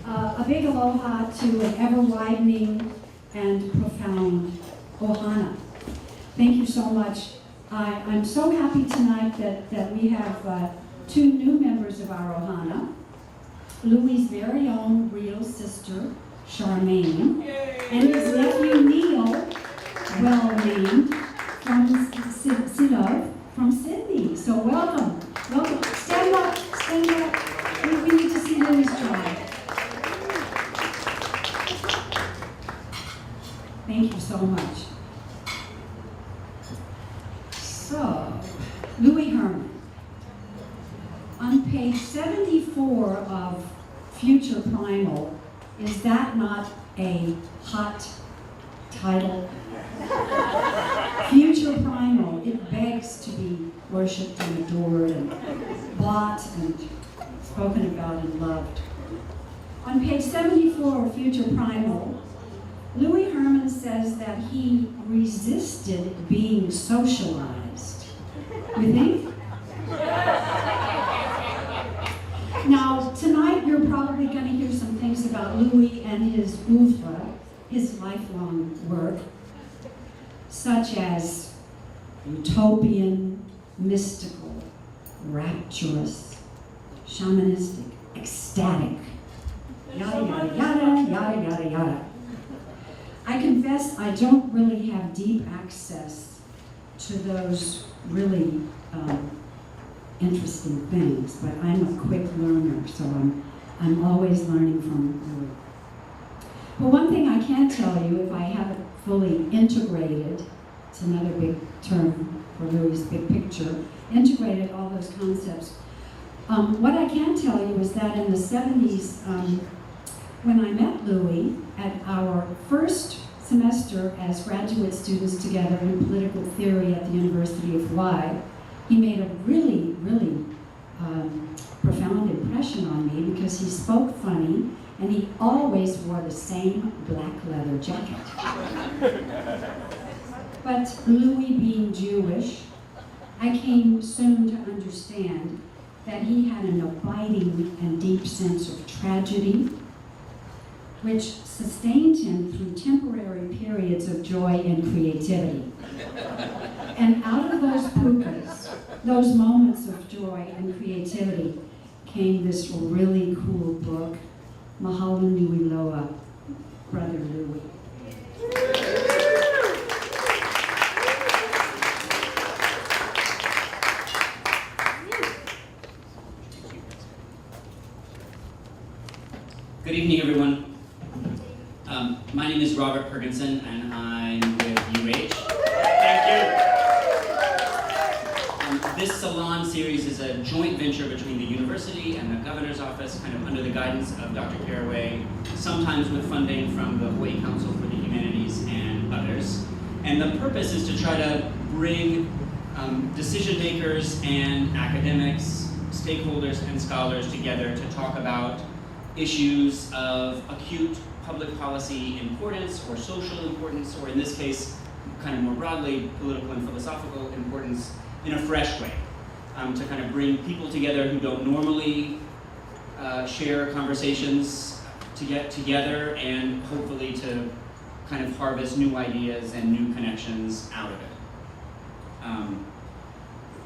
A big aloha to an ever-widening and profound ohana. Thank you so much. I'm so happy tonight that we have two new members of our ohana. Louis' very own real sister, Charmaine, and his nephew Neil, well named, from Sidov, from Sydney. So welcome. Welcome. Stand up. Stand up. We need to see Louis try. Thank you so much. So, Louis Herman. On page 74 of Future Primal, is that not a hot title? Future Primal, it begs to be worshipped and adored and bought and spoken about and loved. On page 74 of Future Primal, Louis Herman says that he resisted being socialized. You think? Now, tonight you're probably going to hear some things about Louis and his oeuvre, his lifelong work, such as utopian, mystical, rapturous, shamanistic, ecstatic, yada, yada, yada, yada, yada, yada. I confess I don't really have deep access to those really interesting things, but I'm a quick learner, so I'm always learning from Louis. But one thing I can tell you, if I haven't fully integrated, it's another big term for Louis' big picture, integrated all those concepts. What I can tell you is that in the 70s, when I met Louis at our first semester as graduate students together in political theory at the University of Hawaii, he made a really, really profound impression on me because he spoke funny and he always wore the same black leather jacket. But Louis being Jewish, I came soon to understand that he had an abiding and deep sense of tragedy, which sustained him through temporary periods of joy and creativity. And out of those pukas, those moments of joy and creativity, came this really cool book, Mahalo Nui Loa, Brother Louis. Good evening, everyone. My name is Robert Perkinson, and I'm with UH. Thank you. This Salon series is a joint venture between the university and the governor's office, kind of under the guidance of Dr. Caraway, sometimes with funding from the Hawaii Council for the Humanities and others. And the purpose is to try to bring decision makers and academics, stakeholders and scholars together to talk about issues of acute public policy importance or social importance, or in this case, kind of more broadly, political and philosophical importance in a fresh way, to kind of bring people together who don't normally share conversations to get together and hopefully to kind of harvest new ideas and new connections out of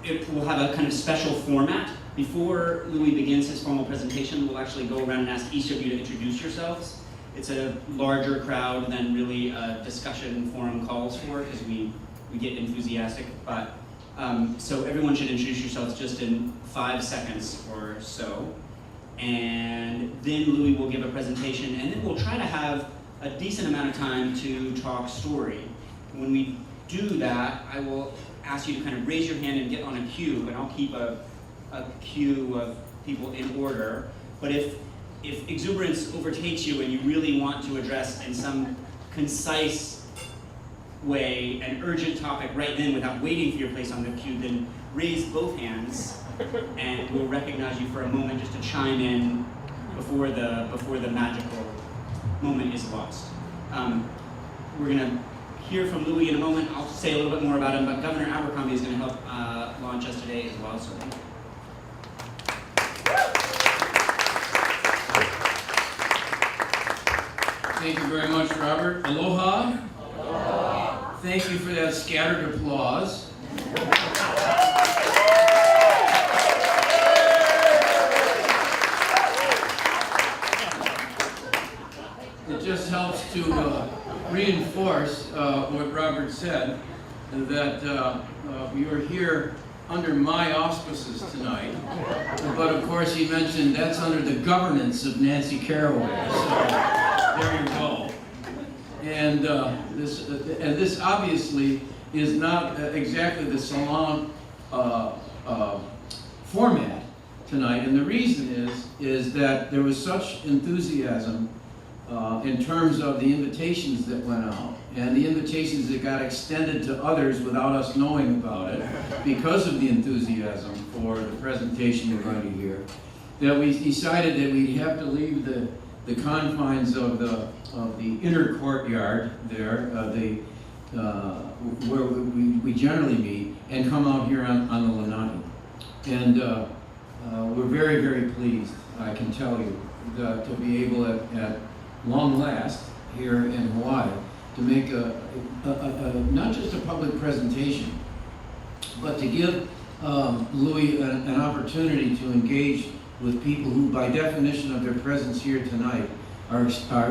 it. It will have a kind of special format. Before Louis begins his formal presentation, we'll actually go around and ask each of you to introduce yourselves. It's a larger crowd than really a discussion forum calls for, because we get enthusiastic, but so everyone should introduce yourselves just in 5 seconds or so. And then Louis will give a presentation, and then we'll try to have a decent amount of time to talk story. When we do that, I will ask you to kind of raise your hand and get on a queue, and I'll keep a queue of people in order. But if exuberance overtakes you and you really want to address in some concise way an urgent topic right then without waiting for your place on the queue, then raise both hands and we'll recognize you for a moment just to chime in before the magical moment is lost. We're going to hear from Louis in a moment. I'll say a little bit more about him, but Governor Abercrombie is going to help launch us today as well. So thank you. Thank you very much, Robert. Aloha. Aloha. Thank you for that scattered applause. It just helps to reinforce what Robert said, that you're here under my auspices tonight. But of course he mentioned that's under the governance of Nancy Carraway. So there you go. And this obviously is not exactly the Salon format tonight. And the reason is that there was such enthusiasm in terms of the invitations that went out and the invitations that got extended to others without us knowing about it because of the enthusiasm for the presentation we're going to hear, that we decided that we'd have to leave the confines of the inner courtyard there, where we generally meet, and come out here on the Lanai. And we're very, very pleased, I can tell you, to be able at long last here in Hawaii to make not just a public presentation, but to give Louis an opportunity to engage with people who, by definition of their presence here tonight, are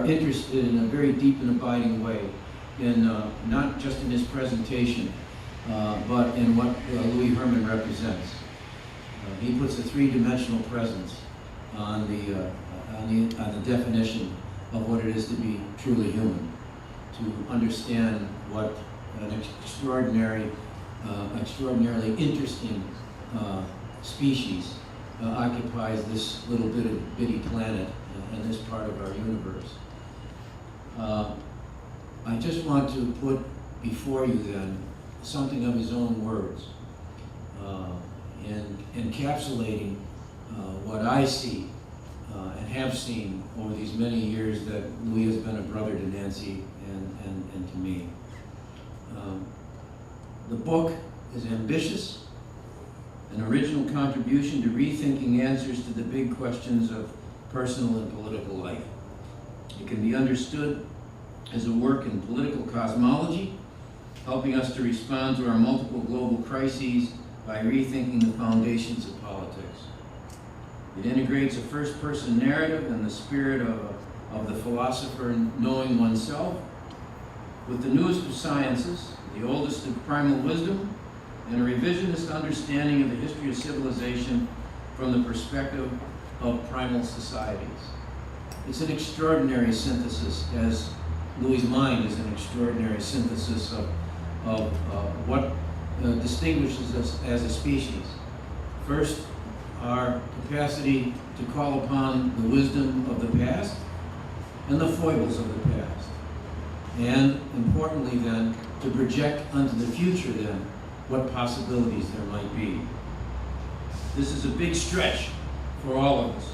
interested in a very deep and abiding way in not just in his presentation, but in what Louis Herman represents. He puts a three-dimensional presence on the definition of what it is to be truly human, to understand what an extraordinarily interesting species occupies this little bitty planet in this part of our universe. I just want to put before you then something of his own words, in encapsulating what I see and have seen over these many years that Louis has been a brother to Nancy and to me. The book is ambitious, an original contribution to rethinking answers to the big questions of personal and political life. It can be understood as a work in political cosmology, helping us to respond to our multiple global crises by rethinking the foundations of politics. It integrates a first-person narrative in the spirit of the philosopher knowing oneself with the newest of sciences, the oldest of primal wisdom, and a revisionist understanding of the history of civilization from the perspective of primal societies. It's an extraordinary synthesis, as Louis' mind is an extraordinary synthesis of what distinguishes us as a species. First, our capacity to call upon the wisdom of the past and the foibles of the past. And importantly then, to project onto the future then what possibilities there might be. This is a big stretch for all of us.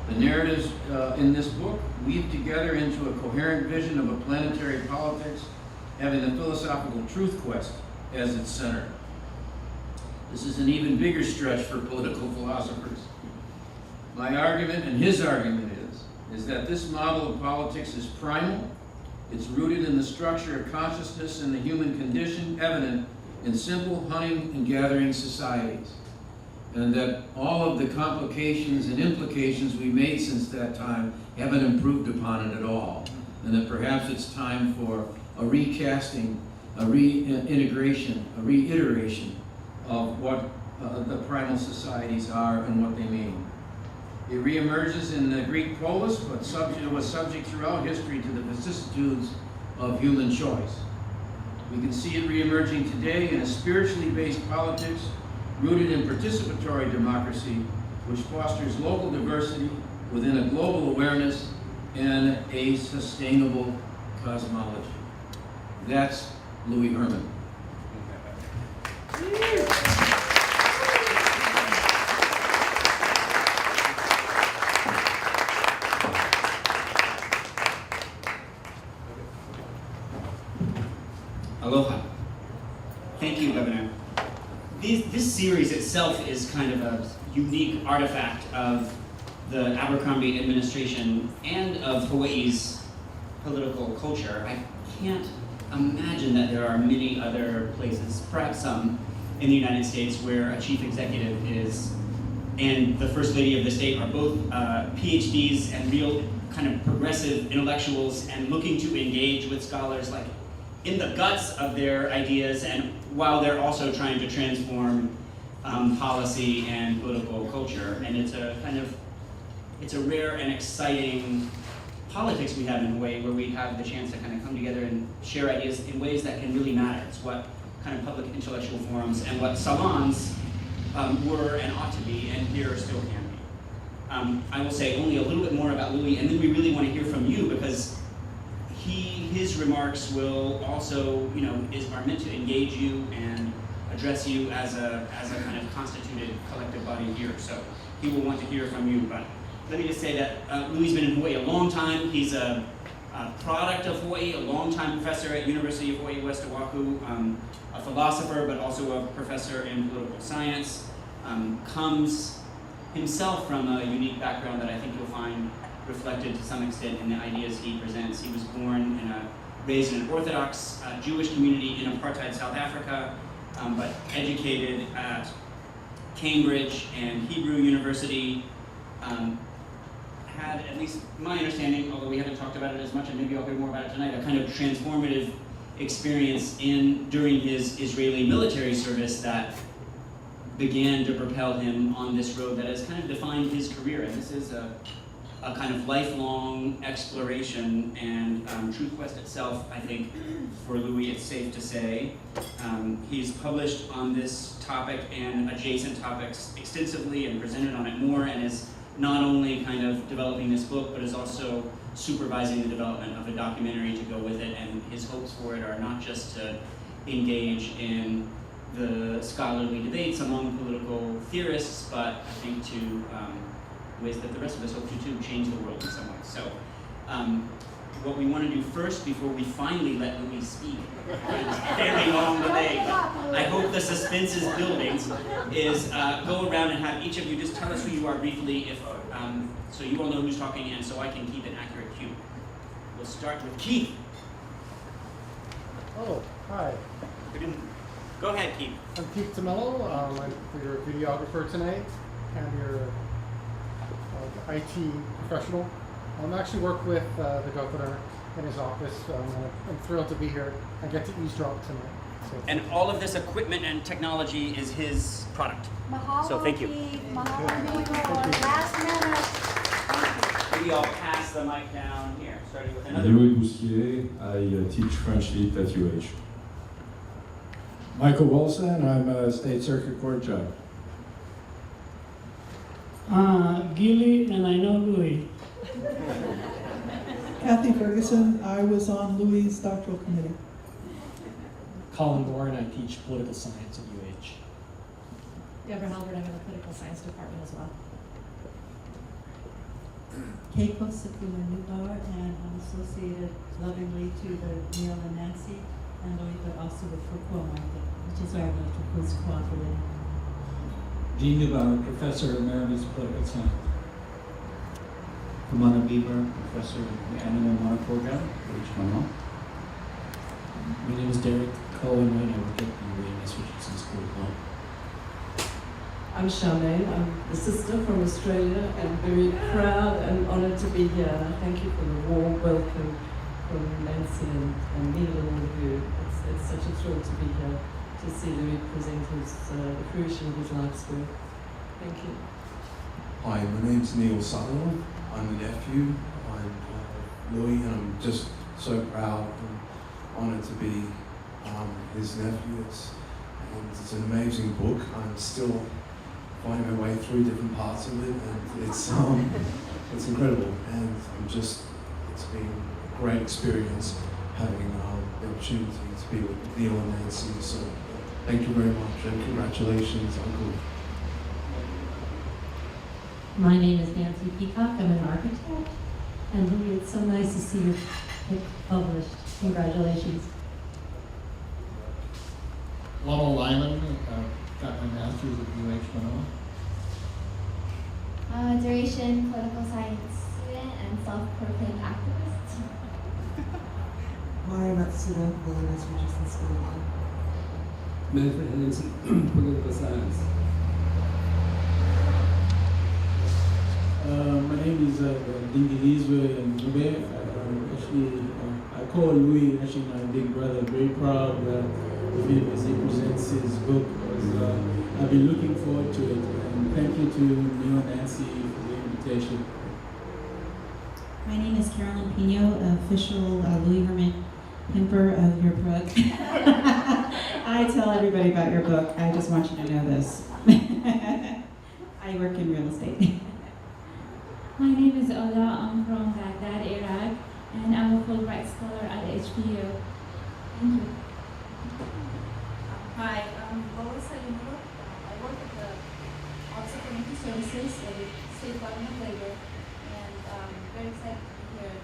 The narratives in this book weave together into a coherent vision of a planetary politics having the philosophical truth quest as its center. This is an even bigger stretch for political philosophers. My argument, and his argument is that this model of politics is primal. It's rooted in the structure of consciousness and the human condition evident in simple hunting and gathering societies. And that all of the complications and implications we made since that time haven't improved upon it at all. And that perhaps it's time for a recasting, a reintegration, a reiteration of what the primal societies are and what they mean. It reemerges in the Greek polis, but was subject throughout history to the vicissitudes of human choice. We can see it reemerging today in a spiritually based politics rooted in participatory democracy, which fosters local diversity within a global awareness and a sustainable cosmology. That's Louis Herman. Aloha. Thank you, Governor. This series itself is kind of a unique artifact of the Abercrombie administration and of Hawaii's political culture, I can't imagine that there are many other places, perhaps some, in the United States where a chief executive is and the First Lady of the state are both PhDs and real kind of progressive intellectuals and looking to engage with scholars like in the guts of their ideas, and while they're also trying to transform policy and political culture. And it's a rare and exciting politics we have in a way where we have the chance to kind of come together and share ideas in ways that can really matter. It's what kind of public intellectual forums and what salons were and ought to be, and here still can be. I will say only a little bit more about Louis, and then we really want to hear from you, because his remarks will also, are meant to engage you and address you as a kind of constituted collective body here. So he will want to hear from you. But let me just say that Louis has been in Hawaii a long time. He's a product of Hawaii, a longtime professor at University of Hawaii, West Oahu, a philosopher, but also a professor in political science, comes himself from a unique background that I think you'll find reflected to some extent in the ideas he presents. He was raised in an Orthodox Jewish community in apartheid South Africa, but educated at Cambridge and Hebrew University. Had, at least my understanding, although we haven't talked about it as much, and maybe I'll hear more about it tonight, a kind of transformative experience during his Israeli military service that began to propel him on this road that has kind of defined his career. And this is a kind of lifelong exploration and truth quest itself, I think, for Louis, it's safe to say. He's published on this topic and adjacent topics extensively and presented on it more, and is not only kind of developing this book, but is also supervising the development of a documentary to go with it. And his hopes for it are not just to engage in the scholarly debates among political theorists, but I think to ways that the rest of us hope to change the world in some ways. So what we want to do first, before we finally let Louis speak, it's very long delay, but I hope the suspense is building, is go around and have each of you just tell us who you are briefly, so you all know who's talking and so I can keep an accurate cue. We'll start with Keith. Oh, hi. Go ahead, Keith. I'm Keith Tamello. I'm your videographer tonight and your IT professional. I actually work with the governor in his office. I'm thrilled to be here. I get to eavesdrop tonight. So. And all of this equipment and technology is his product. Mahalo, So thank you. Mahalo, last minute. Thank Maybe I'll pass the mic down here, starting with another. Louis Bousquier, I teach French Lit at UH. Michael Wilson, I'm a state circuit court judge. Gilly, and I know Louis. Kathy Ferguson, I was on Louis' doctoral committee. Colin Gore, and I teach political science at UH. Deborah Halbert, I'm in the political science department as well. Keiko Sakuma Neubauer, and I'm associated lovingly to the Neil and Nancy and Louis, but also with Foucault Market, which is where I'm going to post cooperative. Dean Neubauer, Professor Emeritus Political Science. Kamana Bieber, Professor of the Animal Monarch Program, HMO. My name is Derek Cohen, and I work at the UAMS Richardson School of Law. I'm Charmaine. I'm the sister from Australia, and very proud and honoured to be here. And I thank you for the warm welcome from Nancy and Neil and all of you. It's such a thrill to be here to see Louis present the fruition of his life's work. Thank you. Hi, my name's Neil Salon. I'm the nephew of Louis, and I'm just so proud and honoured to be his nephew. It's an amazing book. I'm still finding my way through different parts of it, and it's incredible. And it's been a great experience having the opportunity to be with Neil and Nancy. So thank you very much, and congratulations, Uncle. My name is Nancy Peacock. I'm an architect. And Louis, it's so nice to see your book published. Congratulations. Lowell Lyman, got my master's at UH Manoa. Duration, political science student and self-proclaimed activist. Maya Matsuda, Williams Richardson School of Law. Manfred Henningsen, political science. My name is Dingilizwe Ngube. Actually, I call Louis actually my big brother. Very proud of him as he presents his book. I've been looking forward to it. And thank you to Neil and Nancy for the invitation. My name is Carolyn Pino, official Louis Herman pimper of your book. I tell everybody about your book. I just want you to know this. I work in real estate. My name is Ola. I'm from Baghdad, Iraq, and I'm a Fulbright scholar at HBU. Thank you. Hi, I'm Lois Ayuno. I work at the Office of Community Services at the State Department of Labor, and very excited to be here to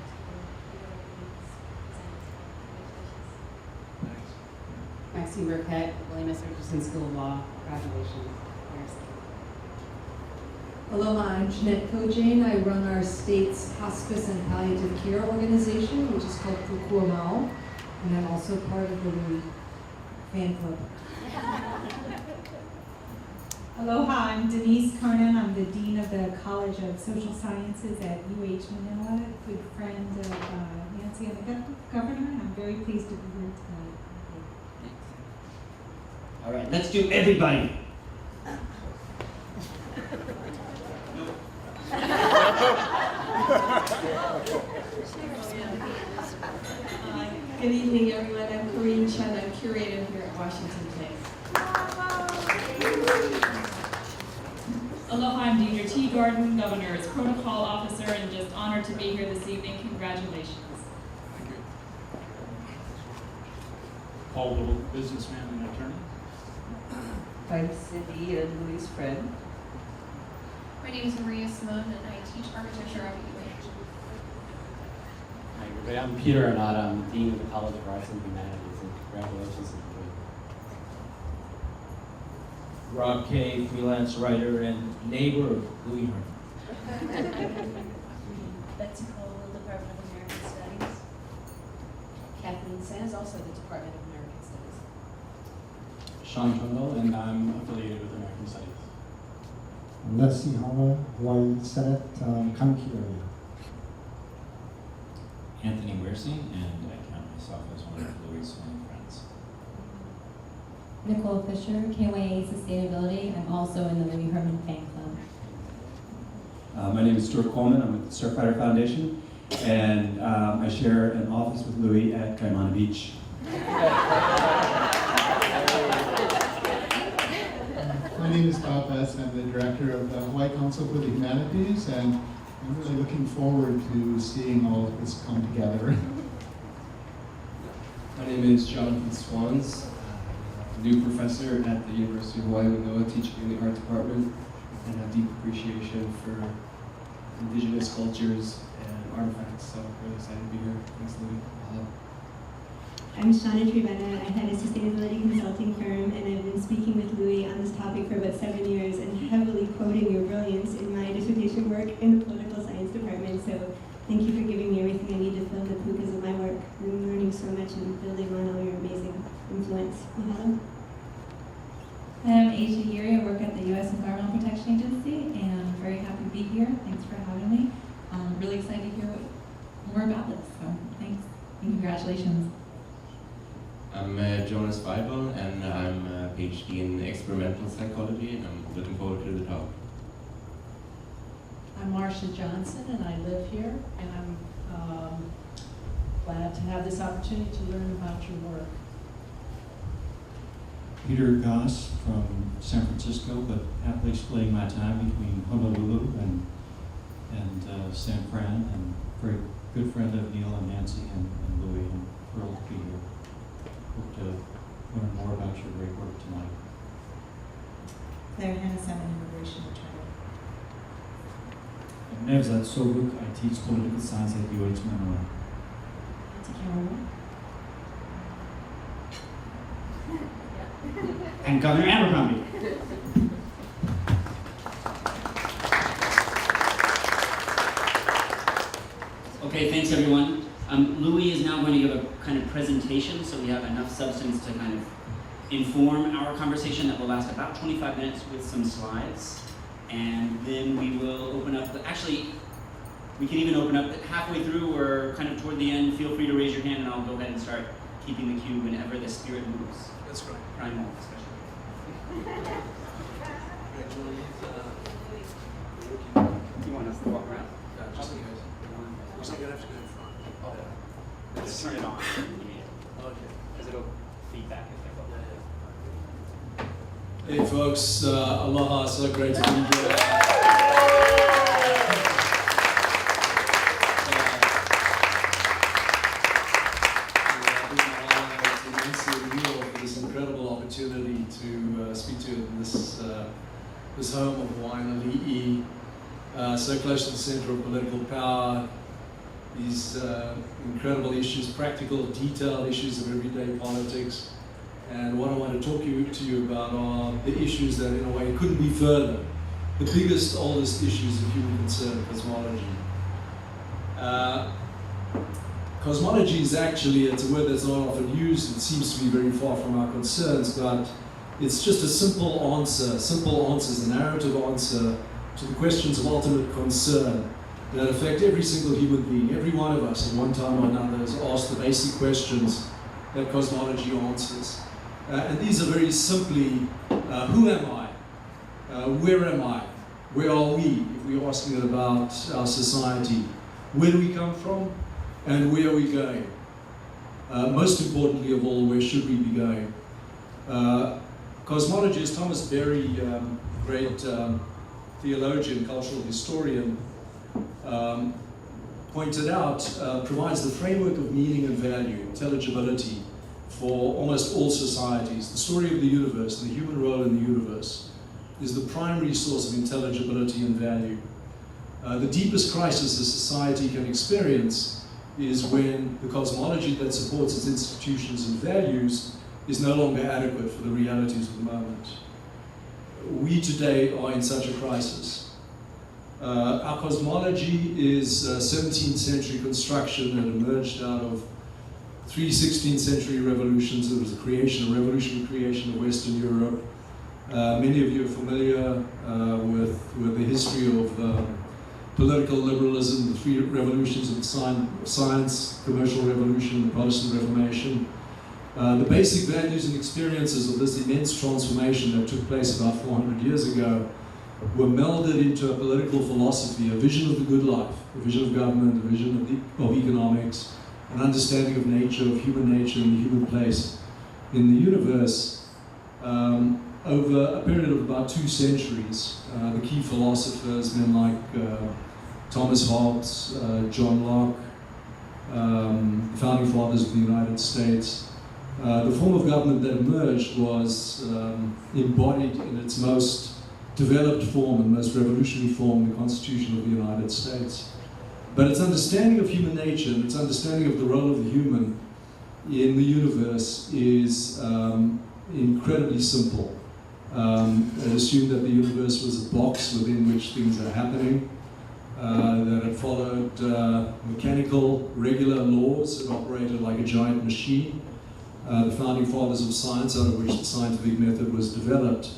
hear what Louis present. Congratulations. Maxine Burkett, William S. Richardson School of Law. Congratulations. Aloha, I'm Jeanette Kojane. I run our state's hospice and palliative care organization, which is called Kukua Mao, and I'm also part of the Louis fan club. Aloha, I'm Denise Carnan. I'm the Dean of the College of Social Sciences at UH Manila, good friend of Nancy and the Governor, and I'm very pleased to be here tonight. All right, let's do everybody. Good evening, everyone. I'm Corinne Chen. I'm curator here at Washington Place. Aloha, I'm Deidre T. Gordon, Governor's Protocol Officer, and just honored to be here this evening. Congratulations. Thank you. Paul Little, businessman and attorney. I'm Cindy and Louis' friend. My name is Maria Simone, and I teach architecture at UH. Hi, everybody. I'm Peter Arnott. I'm Dean of the College of Arts and Humanities, and congratulations on the Rob Kay, freelance writer and neighbor of Louis Herman. Betsy Cole, Department of American Studies. Kathleen Sands, also the Department of American Studies. Sean Turnbull, and I'm affiliated with American Studies. Leslie Homer, Hawaii Senate, Kaneki area. Anthony Wersing, and I count myself as one of Louis' many friends. Nicole Fisher, KYA Sustainability. I'm also in the Louis Herman fan club. My name is Stuart Coleman. I'm with the Surfrider Foundation, and I share an office with Louis at Kaimana Beach. My name is Bob Bess. I'm the director of the Hawaii Council for the Humanities, and I'm really looking forward to seeing all of this come together. My name is Jonathan Swans, new professor at the University of Hawaii Manoa, teaching in the art department, and have deep appreciation for indigenous cultures and artifacts, so I'm really excited to be here. Thanks, Louis. I'm Shauna Trivena. I had a sustainability consulting firm, and I've been speaking with Louis on this topic for about 7 years and heavily quoting your brilliance in my dissertation work in the political science department. So thank you for giving me everything I need to fill the pukas of my work. I'm learning so much and building on all your amazing influence. Mahalo. I'm Aisha Yuri. I work at the U.S. Environmental Protection Agency, and I'm very happy to be here. Thanks for having me. I'm really excited to hear more about this. So thanks and congratulations. I'm Jonas Weibel, and I'm a PhD in experimental psychology, and I'm looking forward to the talk. I'm Marcia Johnson, and I live here, and I'm glad to have this opportunity to learn about your work. Peter Goss from San Francisco, but happily splitting my time between Honolulu and San Fran, and very good friend of Neil and Nancy and Louis, and thrilled to be here. Hope to learn more about your great work tonight. Claire Hannes, I'm an immigration attorney. Nevzat Sobuk, I teach political science at UH Manila. And Governor Abercrombie. Okay, thanks everyone. Louis is now going to give a kind of presentation, so we have enough substance to kind of inform our conversation that will last about 25 minutes with some slides. And then we will open up, actually, we can even open up halfway through or kind of toward the end. Feel free to raise your hand and I'll go ahead and start keeping the cue whenever the spirit moves. That's right. Primal, especially. You want us to walk around? Just in case. We're not gonna have to go in front. Oh, yeah. Just turn it on. Okay. Because it'll feedback if Hey folks, aloha, so great to be here. For this incredible opportunity to speak to this home of Waianaali'i, so close to the center of political power. These incredible issues, practical, detailed issues of everyday politics. And what I want to talk to you about are the issues that, in a way, couldn't be further. The biggest, oldest issues of human concern, cosmology. Cosmology is actually, it's a word that's not often used. It seems to be very far from our concerns, but it's just a simple answers, a narrative answer to the questions of ultimate concern that affect every single human being. Every one of us, at one time or another, has asked the basic questions that cosmology answers. And these are very simply, who am I? Where am I? Where are we? If we're asking about our society, where do we come from? And where are we going? Most importantly of all, where should we be going? Cosmologist Thomas Berry, great theologian, cultural historian, pointed out, provides the framework of meaning and value, intelligibility, for almost all societies. The story of the universe, the human role in the universe, is the primary source of intelligibility and value. The deepest crisis a society can experience is when the cosmology that supports its institutions and values is no longer adequate for the realities of the moment. We today are in such a crisis. Our cosmology is a 17th century construction that emerged out of 3 16th century revolutions. It was a revolutionary creation of Western Europe. Many of you are familiar with the history of political liberalism, the three revolutions of science, commercial revolution, the Protestant Reformation. The basic values and experiences of this immense transformation that took place about 400 years ago were melded into a political philosophy, a vision of the good life, a vision of government, a vision of economics, an understanding of nature, of human nature and the human place in the universe. Over a period of about 2 centuries, the key philosophers, men like Thomas Hobbes, John Locke, the founding fathers of the United States, the form of government that emerged was embodied in its most developed form and most revolutionary form, the Constitution of the United States. But its understanding of human nature and its understanding of the role of the human in the universe is incredibly simple. It assumed that the universe was a box within which things are happening, that it followed mechanical, regular laws. It operated like a giant machine. The founding fathers of science, out of which the scientific method was developed,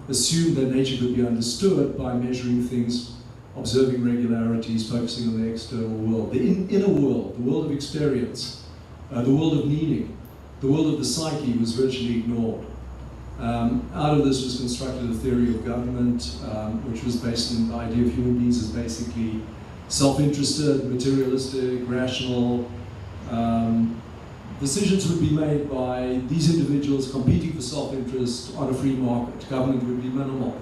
assumed that nature could be understood by measuring things, observing regularities, focusing on the external world. The inner world, the world of experience, the world of meaning, the world of the psyche was virtually ignored. Out of this was constructed a theory of government, which was based on the idea of human beings as basically self-interested, materialistic, rational. Decisions would be made by these individuals competing for self-interest on a free market. Government would be minimal.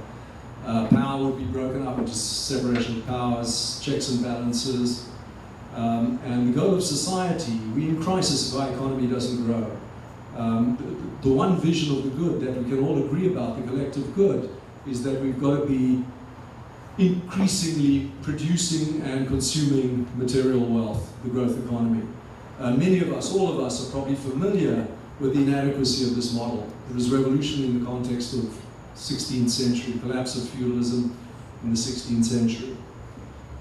Power would be broken up into separation of powers, checks and balances. And the goal of society, we're in crisis if our economy doesn't grow. The one vision of the good that we can all agree about, the collective good, is that we've got to be increasingly producing and consuming material wealth, the growth economy. Many of us, all of us, are probably familiar with the inadequacy of this model. It was revolutionary in the context of 16th century, collapse of feudalism in the 16th century.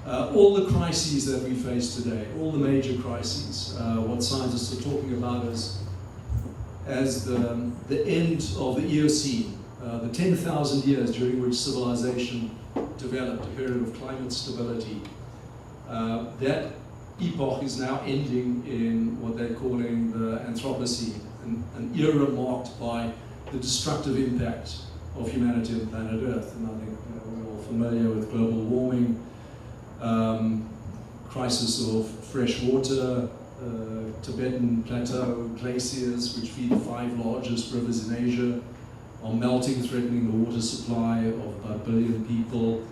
All the crises that we face today, all the major crises, what scientists are talking about as the end of the Eocene, the 10,000 years during which civilization developed, a period of climate stability. That epoch is now ending in what they're calling the Anthropocene, an era marked by the destructive impact of humanity on planet Earth. And I think we're all familiar with global warming, crisis of fresh water, Tibetan plateau glaciers, which feed the 5 largest rivers in Asia, are melting, threatening the water supply of about 1 billion people.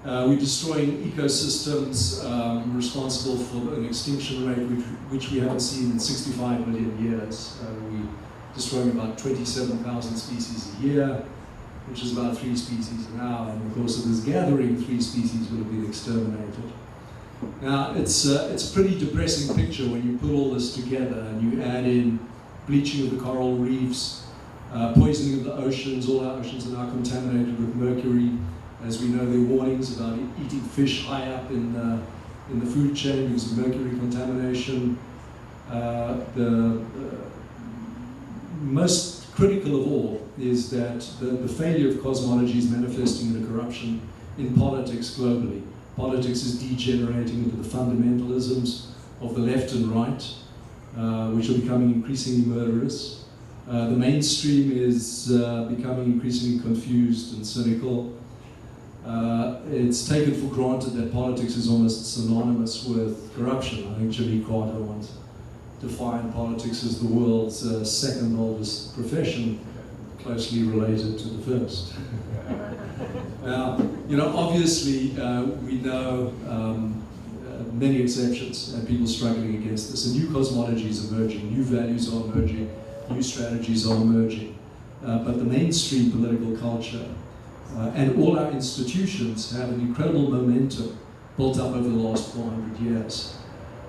We're destroying ecosystems responsible for an extinction rate which we haven't seen in 65 million years. We're destroying about 27,000 species a year, which is about 3 species an hour. And in the course of this gathering, 3 species will have been exterminated. Now, it's a pretty depressing picture when you put all this together and you add in bleaching of the coral reefs, poisoning of the oceans. All our oceans are now contaminated with mercury. As we know, there are warnings about eating fish high up in the food chain because of mercury contamination. The most critical of all is that the failure of cosmology is manifesting in a corruption in politics globally. Politics is degenerating into the fundamentalisms of the left and right, which are becoming increasingly murderous. The mainstream is becoming increasingly confused and cynical. It's taken for granted that politics is almost synonymous with corruption. I think Jimmy Carter once defined politics as the world's second oldest profession, closely related to the first. Now, obviously we know many exceptions and people struggling against this. And new cosmology is emerging, new values are emerging, new strategies are emerging. But the mainstream political culture and all our institutions have an incredible momentum built up over the last 400 years.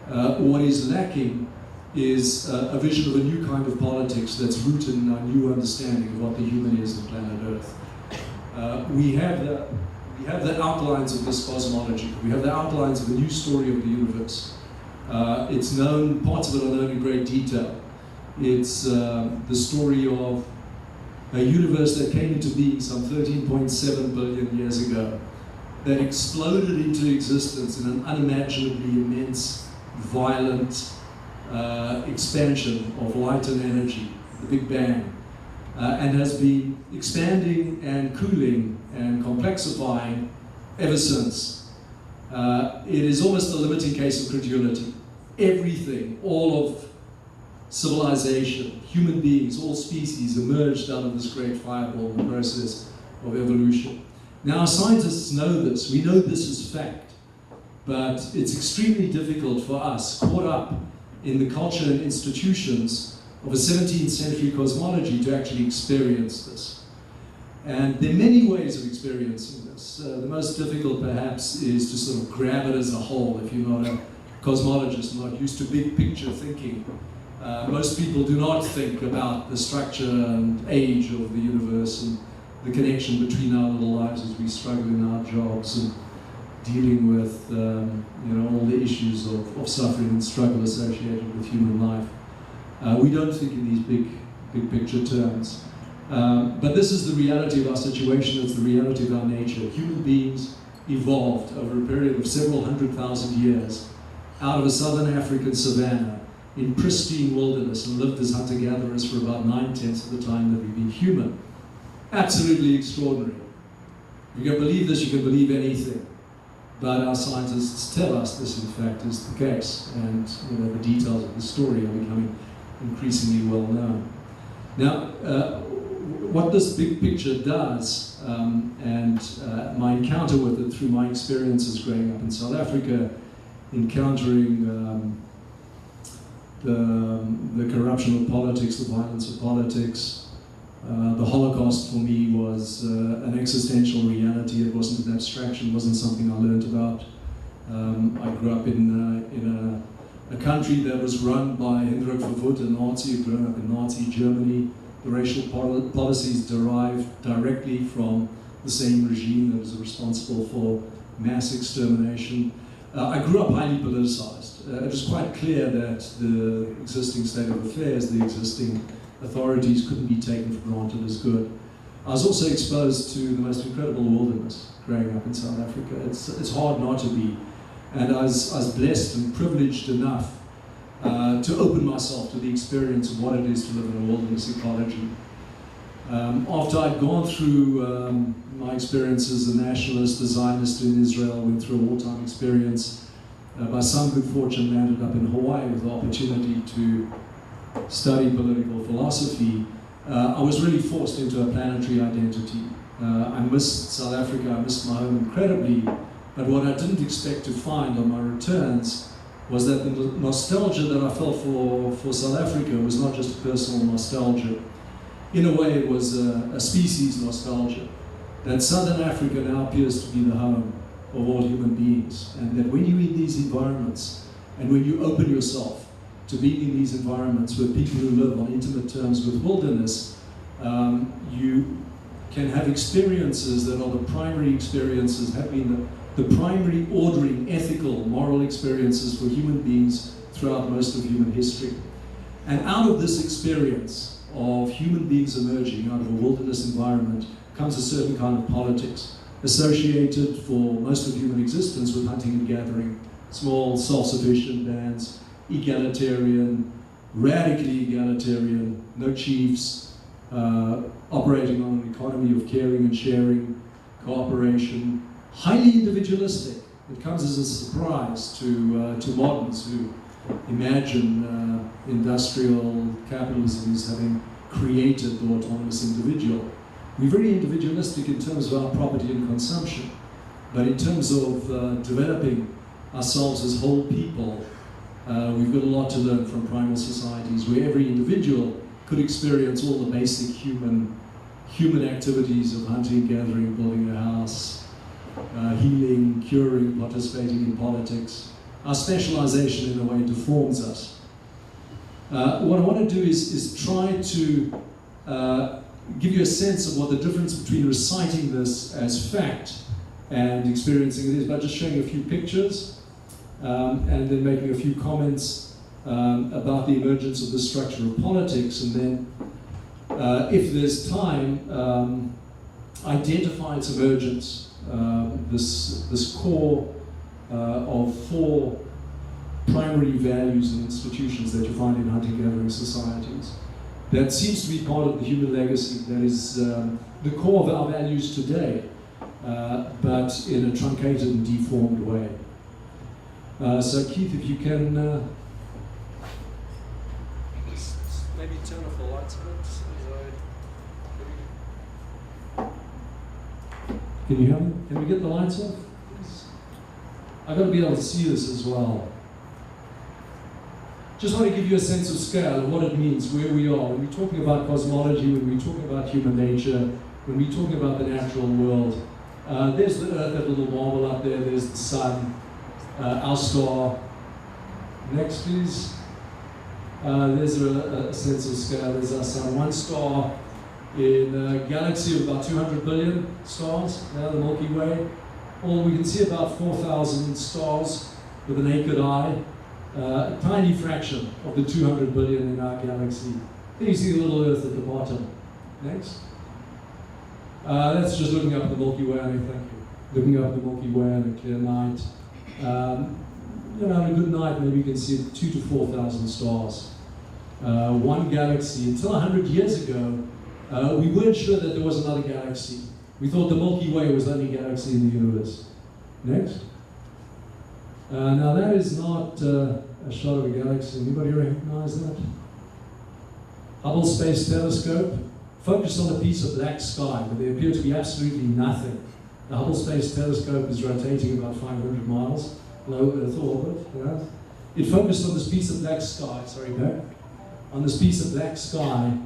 What is lacking is a vision of a new kind of politics that's rooted in our new understanding of what the human is on planet Earth. We have the outlines of this cosmology. We have the outlines of a new story of the universe. It's known, parts of it are known in great detail. It's the story of a universe that came into being some 13.7 billion years ago, that exploded into existence in an unimaginably immense, violent expansion of light and energy, the Big Bang, and has been expanding and cooling and complexifying ever since. It is almost a limiting case of credulity. Everything, all of civilization, human beings, all species emerged out of this great fireball in the process of evolution. Now, scientists know this. We know this is fact. But it's extremely difficult for us, caught up in the culture and institutions of a 17th century cosmology, to actually experience this. And there are many ways of experiencing this. The most difficult, perhaps, is to sort of grab it as a whole. If you're not a cosmologist, not used to big picture thinking, most people do not think about the structure and age of the universe and the connection between our little lives as we struggle in our jobs and dealing with all the issues of suffering and struggle associated with human life. We don't think in these big picture terms. But this is the reality of our situation. It's the reality of our nature. Human beings evolved over a period of several 100,000 years out of a southern African savanna in pristine wilderness and lived as hunter-gatherers for about 9/10 of the time that we've been human. Absolutely extraordinary. If you can believe this, you can believe anything. But our scientists tell us this, in fact, is the case. And the details of the story are becoming increasingly well known. Now, what this big picture does, and my encounter with it through my experiences growing up in South Africa, encountering the corruption of politics, the violence of politics. The Holocaust for me was an existential reality. It wasn't an abstraction, it wasn't something I learned about. I grew up in a country that was run by Hendrik Verwoerd, a Nazi who grew up in Nazi Germany. The racial policies derived directly from the same regime that was responsible for mass extermination. I grew up highly politicized. It was quite clear that the existing state of affairs, the existing authorities couldn't be taken for granted as good. I was also exposed to the most incredible wilderness growing up in South Africa. It's hard not to be. And I was blessed and privileged enough to open myself to the experience of what it is to live in a wilderness ecology. After I'd gone through my experience as a nationalist, a Zionist in Israel, went through a wartime experience, by some good fortune landed up in Hawaii with the opportunity to study political philosophy. I was really forced into a planetary identity. I missed South Africa, I missed my home incredibly, but what I didn't expect to find on my returns was that the nostalgia that I felt for South Africa was not just a personal nostalgia. In a way, it was a species nostalgia, that Southern Africa now appears to be the home of all human beings, and that when you're in these environments, and when you open yourself to being in these environments with people who live on intimate terms with wilderness, you can have experiences that are the primary experiences, have been the primary ordering, ethical, moral experiences for human beings throughout most of human history. And out of this experience of human beings emerging out of a wilderness environment comes a certain kind of politics, associated for most of human existence with hunting and gathering, small, self-sufficient bands, egalitarian, radically egalitarian, no chiefs, operating on an economy of caring and sharing, cooperation, highly individualistic. It comes as a surprise to moderns who imagine industrial capitalism as having created the autonomous individual. We're very individualistic in terms of our property and consumption, but in terms of developing ourselves as whole people, we've got a lot to learn from primal societies where every individual could experience all the basic human activities of hunting, gathering, building a house, healing, curing, participating in politics. Our specialization in a way deforms us. What I want to do is try to give you a sense of what the difference between reciting this as fact and experiencing it is by just showing a few pictures and then making a few comments about the emergence of the structure of politics, and then, if there's time, identify its emergence. This core of 4 primary values and institutions that you find in hunting-gathering societies. That seems to be part of the human legacy, that is the core of our values today, but in a truncated and deformed way. So Keith, if you can maybe turn off the lights a bit. Can you hear me? Can we get the lights off? I've got to be able to see this as well. Just want to give you a sense of scale of what it means, where we are. When we're talking about cosmology, when we're talking about human nature, when we're talking about the natural world, there's the Earth, that little marble up there, there's the sun, our star. Next, please. There's a sense of scale, there's our sun. One star in a galaxy of about 200 billion stars, now the Milky Way. We can see about 4,000 stars with a naked eye. A tiny fraction of the 200 billion in our galaxy. Then you see the little Earth at the bottom. Next. That's just looking up at the Milky Way, thank you. Looking up at the Milky Way on a clear night. On a good night, maybe you can see 2,000 to 4,000 stars. One galaxy. Until 100 years ago, we weren't sure that there was another galaxy. We thought the Milky Way was the only galaxy in the universe. Next. Now that is not a shot of a galaxy. Anybody recognize that? Hubble Space Telescope focused on a piece of black sky where there appeared to be absolutely nothing. The Hubble Space Telescope is rotating about 500 miles below Earth orbit. Right? It focused on this piece of black sky, on this piece of black sky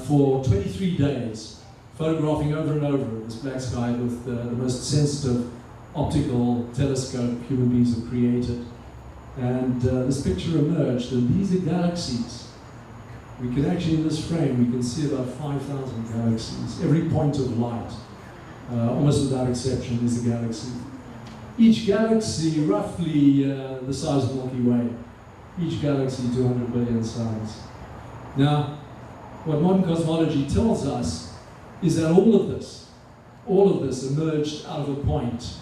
for 23 days, photographing over and over this black sky with the most sensitive optical telescope human beings have created. And this picture emerged, and these are galaxies. We can actually, in this frame, we can see about 5,000 galaxies, every point of light. almost without exception, is a galaxy. Each galaxy roughly the size of the Milky Way. Each galaxy 200 billion suns. Now, what modern cosmology tells us is that all of this emerged out of a point,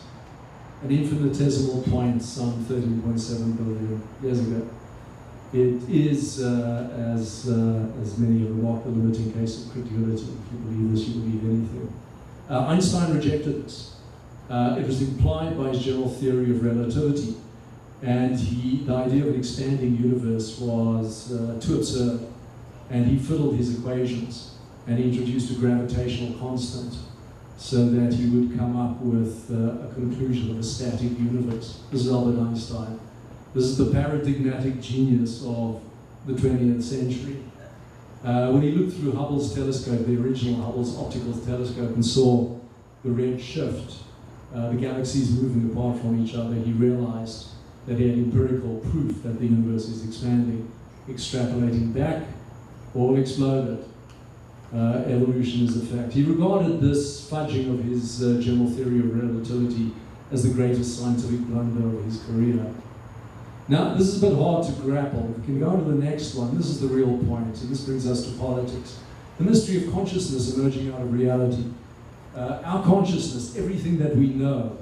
an infinitesimal point some 13.7 billion years ago. It is, as many have remarked, the limiting case of credulity. If you believe this, you believe anything. Einstein rejected this. It was implied by his general theory of relativity. And the idea of an expanding universe was too absurd. And he fiddled his equations and he introduced a gravitational constant so that he would come up with a conclusion of a static universe. This is Albert Einstein. This is the paradigmatic genius of the 20th century. When he looked through Hubble's telescope, the original Hubble's optical telescope, and saw the red shift, the galaxies moving apart from each other, he realized that he had empirical proof that the universe is expanding. Extrapolating back, all exploded. Evolution is a fact. He regarded this fudging of his general theory of relativity as the greatest scientific blunder of his career. Now, this is a bit hard to grapple. We can go on to the next one. This is the real point, and this brings us to politics. The mystery of consciousness emerging out of reality. Our consciousness, everything that we know,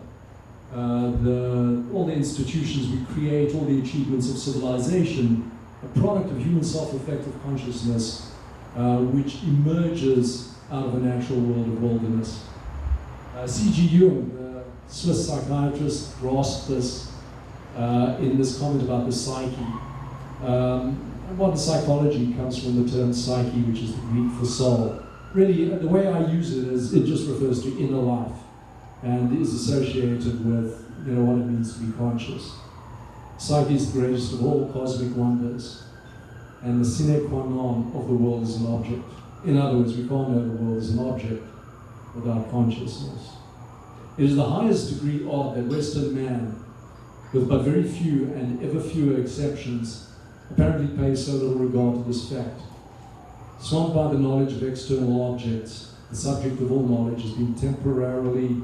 all the institutions we create, all the achievements of civilization, a product of human self-reflective consciousness, which emerges out of a natural world of wilderness. C.G. Jung, the Swiss psychiatrist, grasped this in this comment about the psyche. Modern psychology comes from the term psyche, which is the Greek for soul. Really, the way I use it is it just refers to inner life and is associated with what it means to be conscious. Psyche is the greatest of all cosmic wonders, and the sine qua non of the world is an object. In other words, we can't know the world as an object without consciousness. It is the highest degree odd that Western man, with but very few and ever fewer exceptions, apparently pays so little regard to this fact. Swamped by the knowledge of external objects, the subject of all knowledge has been temporarily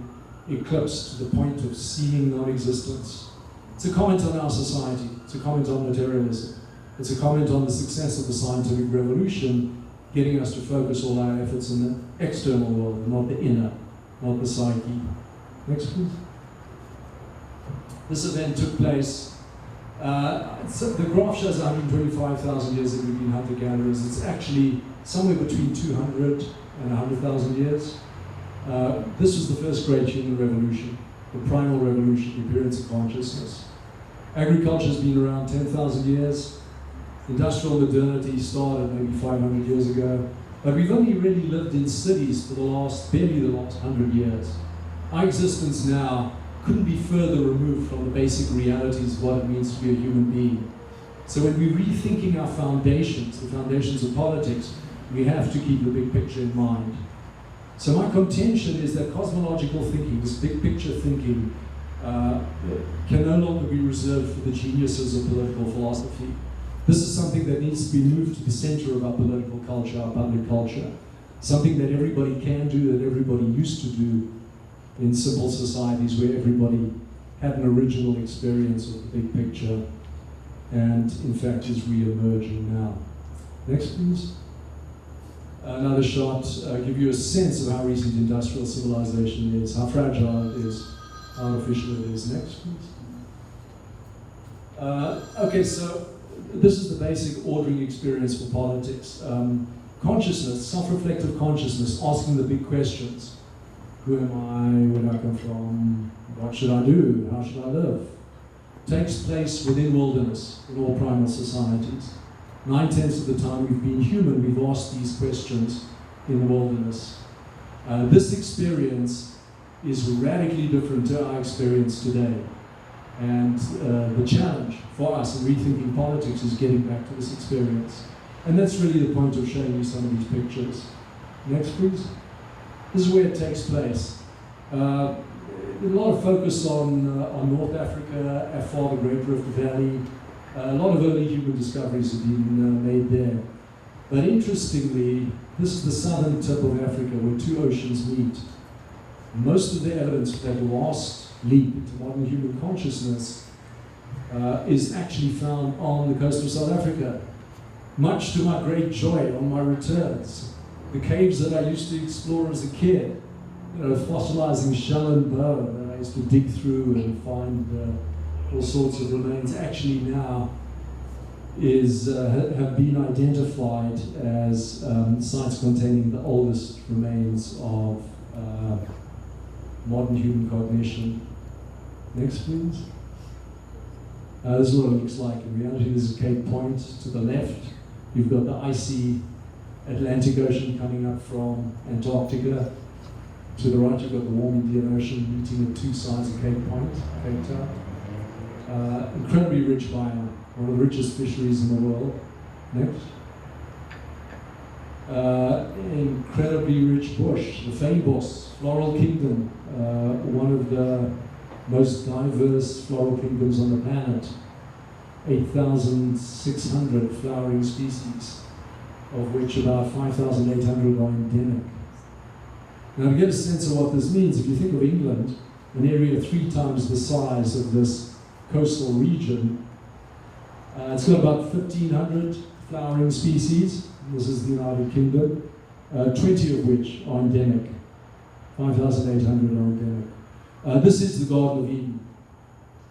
eclipsed to the point of seeming non-existence. It's a comment on our society, it's a comment on materialism, it's a comment on the success of the scientific revolution, getting us to focus all our efforts in the external world, not the inner, not the psyche. Next, please. This event took place, the graph shows 125,000 years that we've been hunter-gatherers. It's actually somewhere between 200 and 100,000 years. This was the first great human revolution, the primal revolution, the appearance of consciousness. Agriculture has been around 10,000 years. Industrial modernity started maybe 500 years ago. But we've only really lived in cities for barely the last 100 years. Our existence now couldn't be further removed from the basic realities of what it means to be a human being. So when we're rethinking our foundations, the foundations of politics, we have to keep the big picture in mind. So my contention is that cosmological thinking, this big picture thinking, can no longer be reserved for the geniuses of political philosophy. This is something that needs to be moved to the center of our political culture, our public culture. Something that everybody can do, that everybody used to do in simple societies where everybody had an original experience of the big picture and in fact is re-emerging now. Next, please. Another shot, give you a sense of how recent industrial civilization is, how fragile it is, how artificial it is. Next, please. Okay, so this is the basic ordering experience for politics. Consciousness, self-reflective consciousness, asking the big questions. Who am I? Where do I come from? What should I do? How should I live? Takes place within wilderness in all primal societies. 9/10 of the time we've been human, we've asked these questions in the wilderness. This experience is radically different to our experience today. And the challenge for us in rethinking politics is getting back to this experience. And that's really the point of showing you some of these pictures. Next, please. This is where it takes place. A lot of focus on North Africa, Afar, the Great Rift Valley. A lot of early human discoveries have been made there. But interestingly, this is the southern tip of Africa where two oceans meet. Most of the evidence for that last leap into modern human consciousness is actually found on the coast of South Africa. Much to my great joy on my returns, the caves that I used to explore as a kid, fossilizing shell and bone that I used to dig through and find all sorts of remains, actually now have been identified as sites containing the oldest remains of modern human cognition. Next, please. This is what it looks like in reality. This is Cape Point to the left. You've got the icy Atlantic Ocean coming up from Antarctica. To the right, you've got the warm Indian Ocean meeting at two sides of Cape Point, Cape Town. Incredibly rich biome, one of the richest fisheries in the world. Next. Incredibly rich bush, the Fynbos, floral kingdom, one of the most diverse floral kingdoms on the planet. 8,600 flowering species, of which about 5,800 are endemic. Now, to get a sense of what this means, if you think of England, an area 3 times the size of this coastal region, it's got about 1,500 flowering species. This is the United Kingdom, 20 of which are endemic. 5,800 are endemic. This is the Garden of Eden,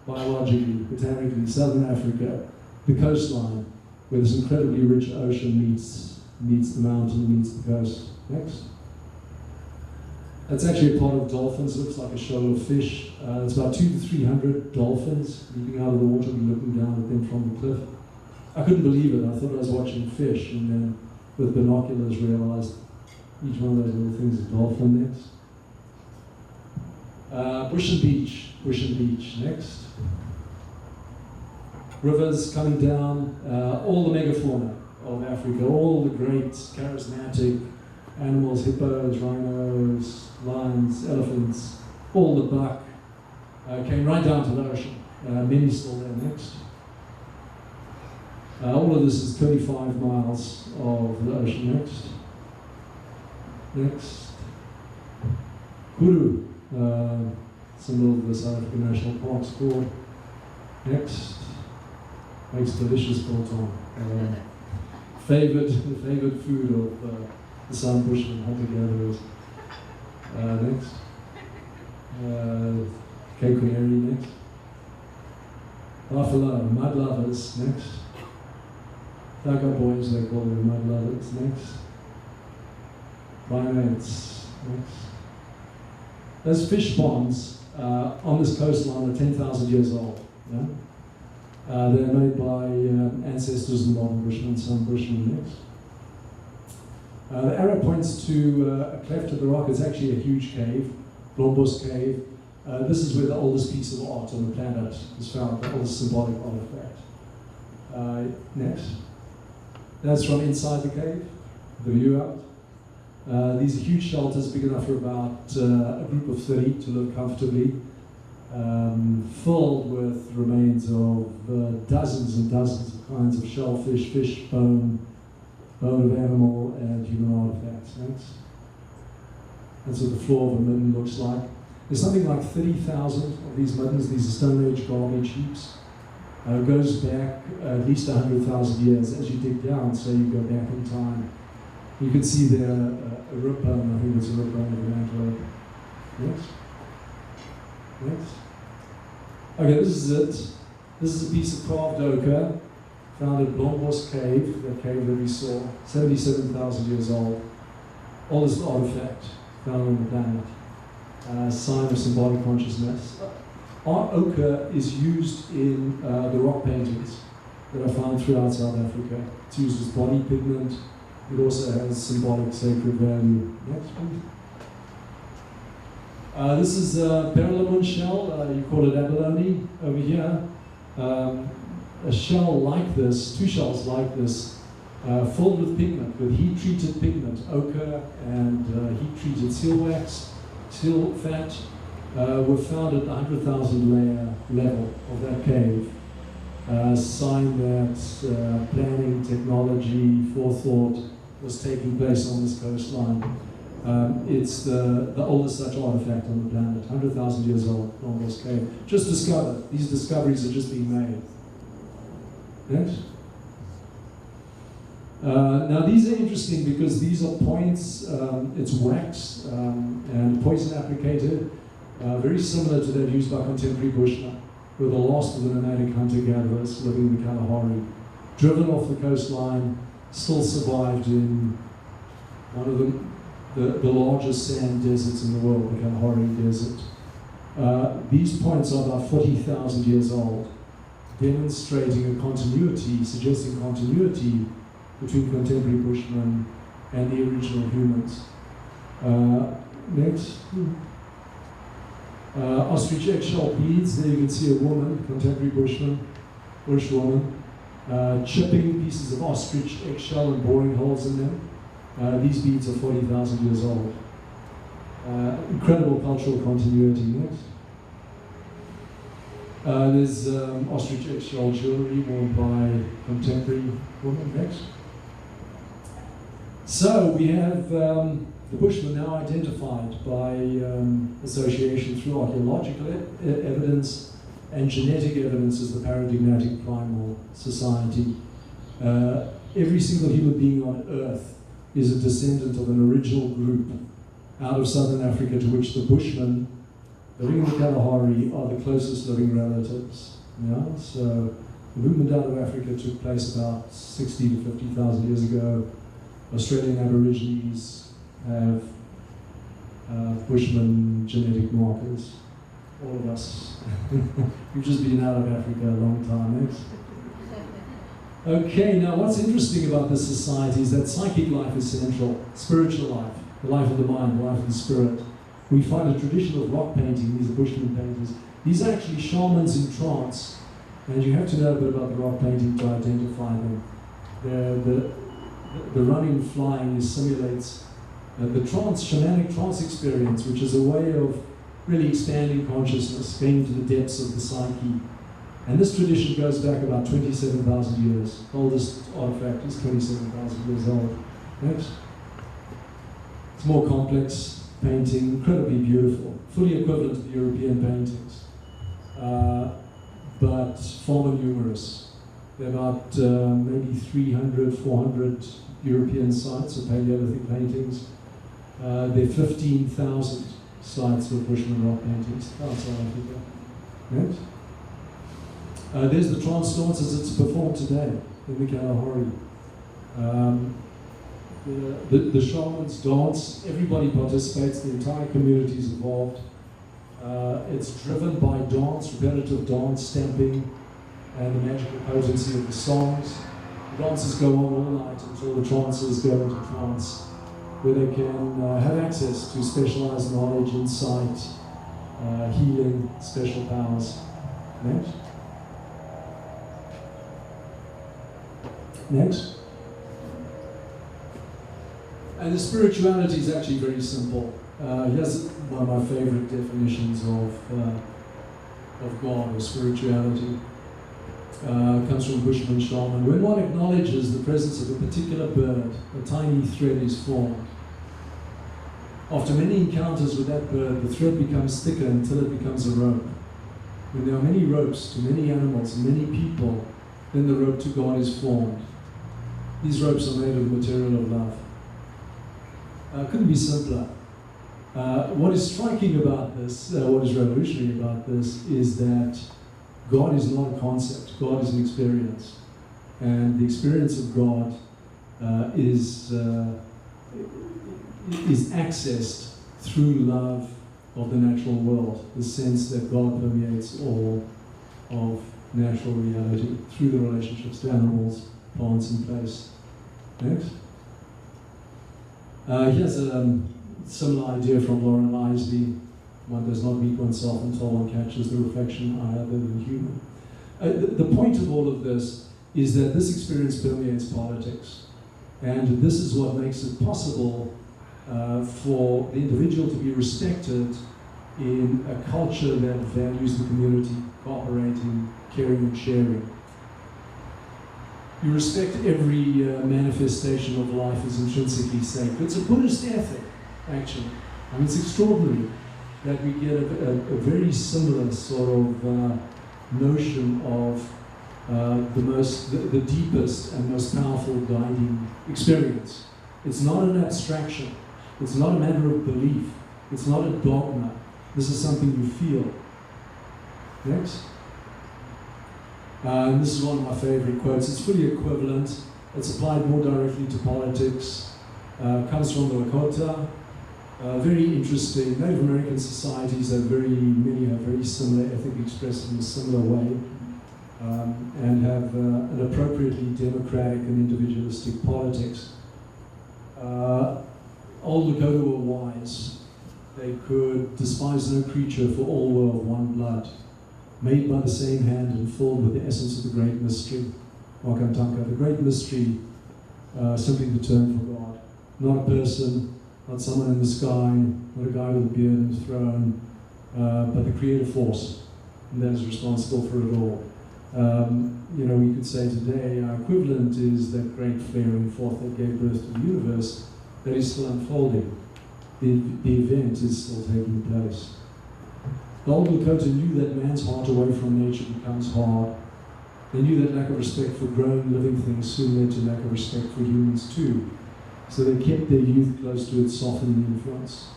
biologically, botanically, Southern Africa, the coastline, where this incredibly rich ocean meets the mountain, meets the coast. Next. That's actually a pod of dolphins, looks like a shoal of fish. There's about 200 to 300 dolphins leaping out of the water and looking down at them from the cliff. I couldn't believe it. I thought I was watching fish, and then with binoculars realized each one of those little things is a dolphin. Next. Bush and beach, next. Rivers coming down, all the megafauna of Africa, all the great charismatic animals, hippos, rhinos, lions, elephants, all the buck, came right down to the ocean. Many still there. Next. All of this is 35 miles of the ocean. Next. Next. Kuru, symbol of the South African National Park score. Next. Makes delicious biltong. Favorite food of the Sun Bushmen, hunter-gatherers. Next. Cape Canary, next. Buffalo, mud lovers, next. Thugger boys, they call them mud lovers, next. Primates, next. Those fish ponds on this coastline are 10,000 years old. Yeah? They're made by ancestors of the modern Bushmen, Sun Bushmen, next. The arrow points to a cleft of the rock. It's actually a huge cave, Blombos Cave. This is where the oldest piece of art on the planet is found, the oldest symbolic artifact. Next. That's from inside the cave, the view out. These are huge shelters, big enough for about a group of 30 to live comfortably, filled with remains of dozens and dozens of kinds of shellfish, fish, bone of animal, and human artifacts. Next. That's what the floor of a midden looks like. There's something like 30,000 of these middens. These are Stone Age garbage heaps. It goes back at least 100,000 years as you dig down, so you go back in time. You can see there a rib bone, I think it's a rib bone of an antelope. Next. Next. Okay, this is it. This is a piece of carved ochre found at Blombos Cave, that cave that we saw, 77,000 years old. Oldest artifact found on the planet. Sign of symbolic consciousness. Our ochre is used in the rock paintings that are found throughout South Africa. It's used as body pigment. It also has symbolic sacred value. Next, please. This is a Perlemoen shell. You call it abalone over here. A shell like this, 2 shells like this, filled with pigment, with heat-treated pigment, ochre and heat-treated seal wax, seal fat, were found at the 100,000 layer level of that cave. A sign that planning, technology, forethought was taking place on this coastline. It's the oldest such artifact on the planet, 100,000 years old, Long Lost Cave. Just discovered. These discoveries are just being made. Next. Now these are interesting because these are points, it's wax and poison applicated, very similar to that used by contemporary Bushmen, were the last of the nomadic hunter-gatherers living in the Kalahari, driven off the coastline, still survived in one of the largest sand deserts in the world, the Kalahari Desert. These points are about 40,000 years old, demonstrating a continuity, suggesting continuity between contemporary Bushmen and the original humans. Next. Ostrich eggshell beads, there you can see a woman, contemporary bush woman, chipping pieces of ostrich eggshell and boring holes in them. These beads are 40,000 years old. Incredible cultural continuity. Next. There's ostrich eggshell jewelry worn by contemporary women. Next. So we have the Bushmen now identified by association through archaeological evidence and genetic evidence as the paradigmatic primal society. Every single human being on Earth is a descendant of an original group out of southern Africa to which the Bushmen living in the Kalahari are the closest living relatives. Yeah? So the movement out of Africa took place about 60 to 50,000 years ago. Australian Aborigines have Bushman genetic markers. All of us. We've just been out of Africa a long time. Okay, now what's interesting about this society is that psychic life is central, spiritual life, the life of the mind, the life of the spirit. We find a tradition of rock painting. These are Bushman painters. These are actually shamans in trance, and you have to know a bit about the rock painting to identify them. The running, flying simulates the shamanic trance experience, which is a way of really expanding consciousness, getting to the depths of the psyche. And this tradition goes back about 27,000 years. The oldest artifact is 27,000 years old. Next. It's more complex painting, incredibly beautiful, fully equivalent to the European paintings, but far more numerous. There are about maybe 300, 400 European sites of Paleolithic paintings. There are 15,000 sites of Bushman rock paintings outside Africa. Next. There's the trance dance as it's performed today in the Kalahari. The shamans dance, everybody participates, the entire community is involved. It's driven by dance, repetitive dance, stamping, and the magical potency of the songs. The dances go on all night until the trancers go into trance, where they can have access to specialized knowledge, insight, healing, special powers. Next. Next. And the spirituality is actually very simple. Here's one of my favorite definitions of God or spirituality. Comes from Bushman shaman. When one acknowledges the presence of a particular bird, a tiny thread is formed. After many encounters with that bird, the thread becomes thicker until it becomes a rope. When there are many ropes to many animals and many people, then the rope to God is formed. These ropes are made of the material of love. Couldn't be simpler. What is striking about this, what is revolutionary about this, is that God is not a concept. God is an experience. And the experience of God is accessed through love of the natural world, the sense that God permeates all of natural reality through the relationships to animals, plants, and place. Next. Here's a similar idea from Lauren Isley. One does not meet oneself until one catches the reflection I other than human. The point of all of this is that this experience permeates politics. And this is what makes it possible for the individual to be respected in a culture that values the community, cooperating, caring, and sharing. You respect every manifestation of life as intrinsically sacred. It's a Buddhist ethic. actually. I mean, it's extraordinary that we get a very similar sort of notion of the deepest and most powerful guiding experience. It's not an abstraction. It's not a matter of belief. It's not a dogma. This is something you feel. Next. And this is one of my favorite quotes. It's fully equivalent. It's applied more directly to politics. Comes from the Lakota. Very interesting. Native American societies have many have very similar ethic expressed in a similar way, and have an appropriately democratic and individualistic politics. Old Lakota were wise. They could despise no creature, for all were of one blood, made by the same hand and filled with the essence of the great mystery. Wakantanka, the great mystery, simply the term for God. Not a person, not someone in the sky, not a guy with a beard and a throne, but the creative force, and that is responsible for it all. We could say today our equivalent is that great flaring forth that gave birth to the universe that is still unfolding. The event is still taking place. The old Lakota knew that man's heart away from nature becomes hard. They knew that lack of respect for grown living things soon led to lack of respect for humans too. So they kept their youth close to its softening influence.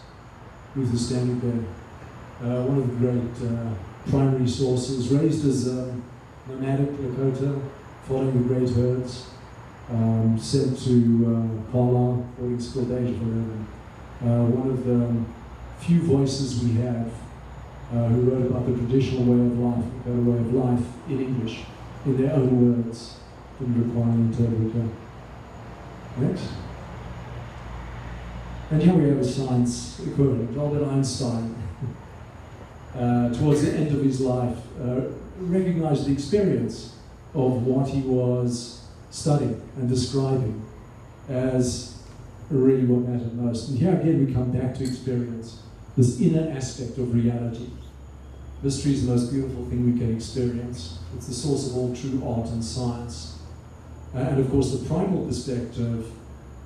Ruth is standing there. One of the great primary sources, raised as a nomadic Lakota, following the great herds, sent to Kala, boarding school at the age of 11. One of the few voices we have who wrote about the traditional way of life, the Lakota way of life in English, in their own words, didn't require an interpreter. Next. And here we have a science equivalent. Albert Einstein, towards the end of his life, recognized the experience of what he was studying and describing as really what mattered most. And here again we come back to experience, this inner aspect of reality. Mystery is the most beautiful thing we can experience. It's the source of all true art and science. And of course the primal perspective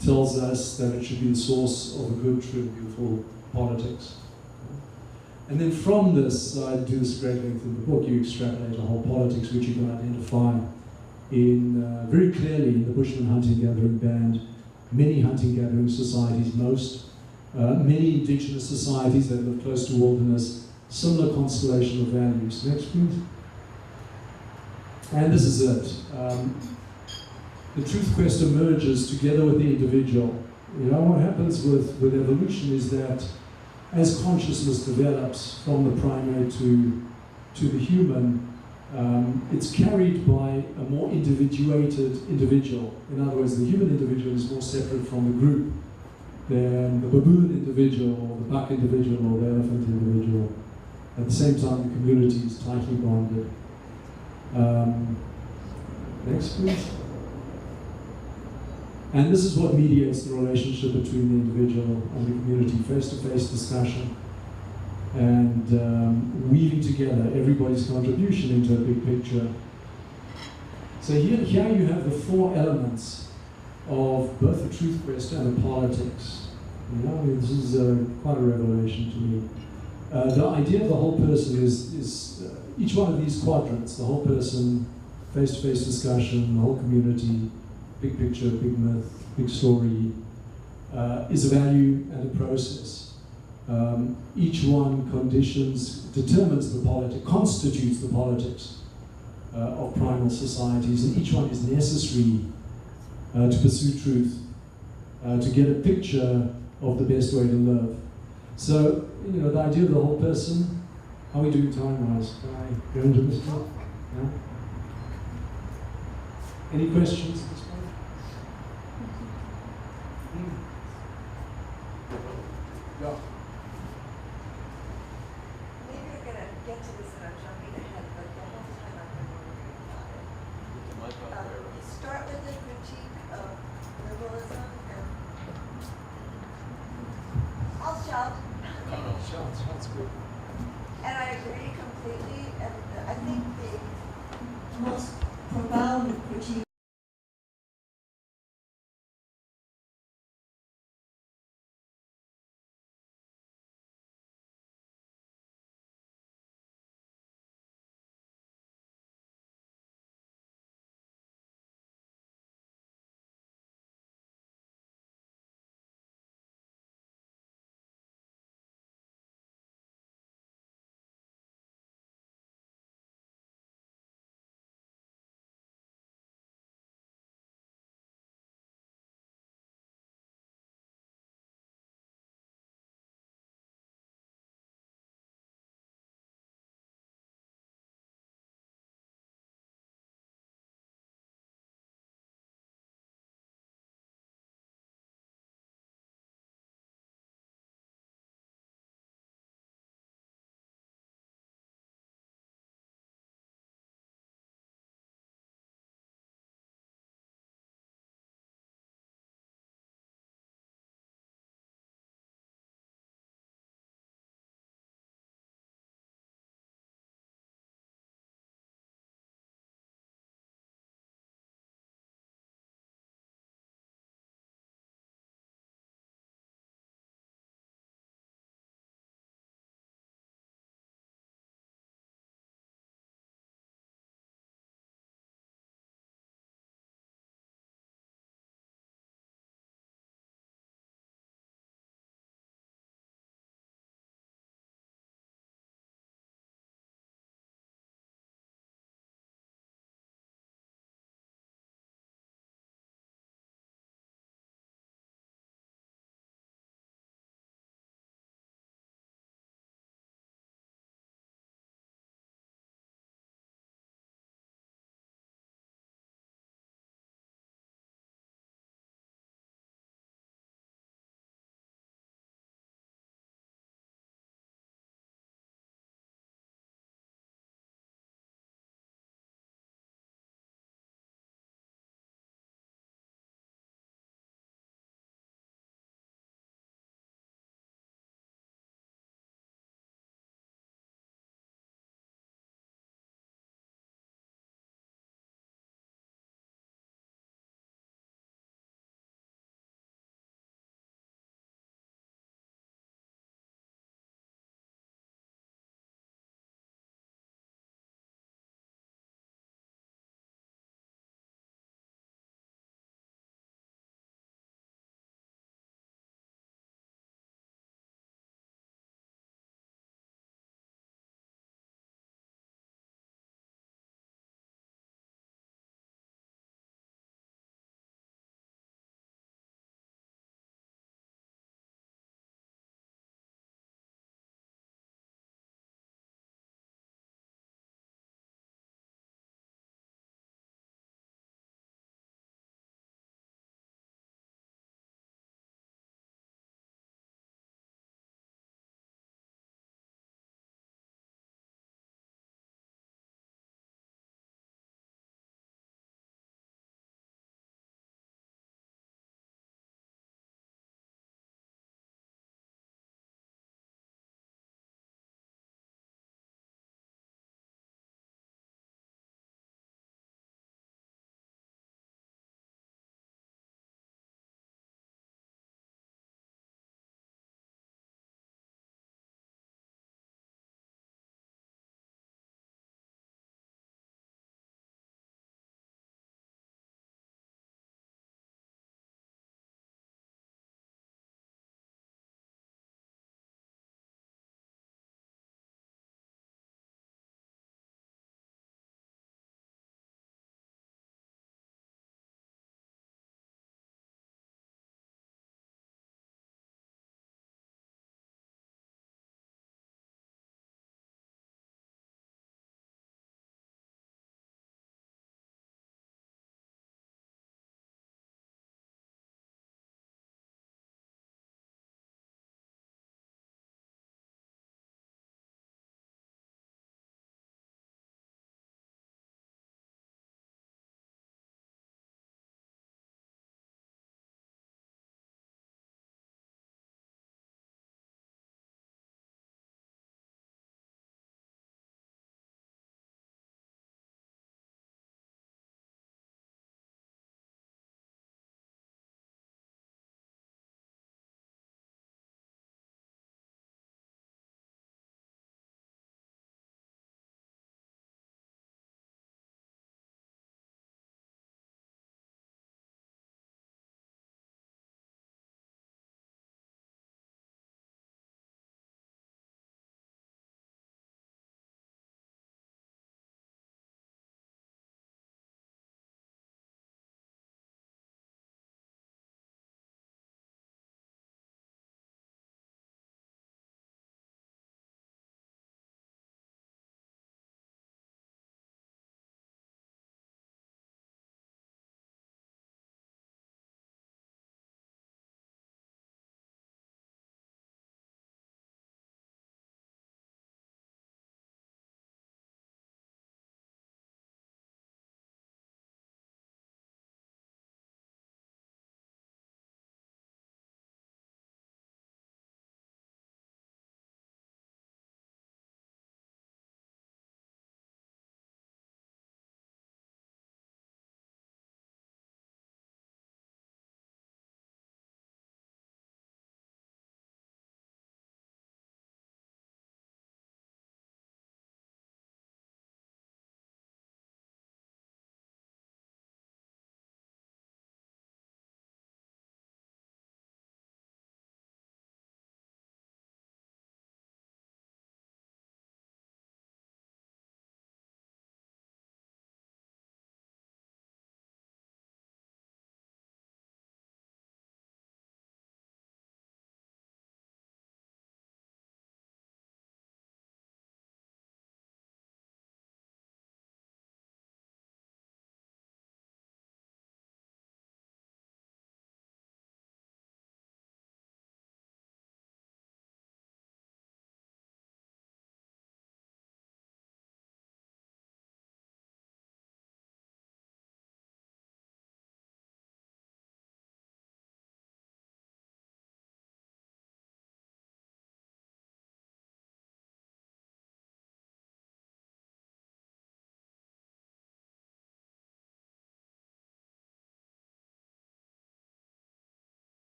tells us that it should be the source of a good, true, beautiful politics. And then from this, I do this great length in the book, you extrapolate a whole politics which you can identify in very clearly in the Bushman hunting-gathering band, many hunting-gathering societies, many indigenous societies that live close to wilderness, similar constellation of values. Next, please. And this is it. The truth quest emerges together with the individual. What happens with evolution is that as consciousness develops from the primate to the human, it's carried by a more individuated individual. In other words, the human individual is more separate from the group than the baboon individual, or the buck individual, or the elephant individual. At the same time, the community is tightly bonded. Next, please. And this is what mediates the relationship between the individual and the community, face-to-face discussion, and weaving together everybody's contribution into a big picture. So here you have the four elements of both the truth quest and the politics. This is quite a revelation to me. The idea of the whole person is each one of these quadrants, the whole person, face-to-face discussion, the whole community, big picture, big myth, big story, is a value and a process. Each one determines the politics, constitutes the politics of primal societies, and each one is necessary to pursue truth, to get a picture of the best way to live. So, the idea of the whole person, how are we doing time-wise? Can I go into this now? Yeah? Any questions at this point? Yeah. Maybe you're going to get to this and I'm jumping ahead, but the whole time I've been wondering about it. You start with a critique of liberalism, and I'll shout. Shout's good. And I agree completely, and I think the most profound critique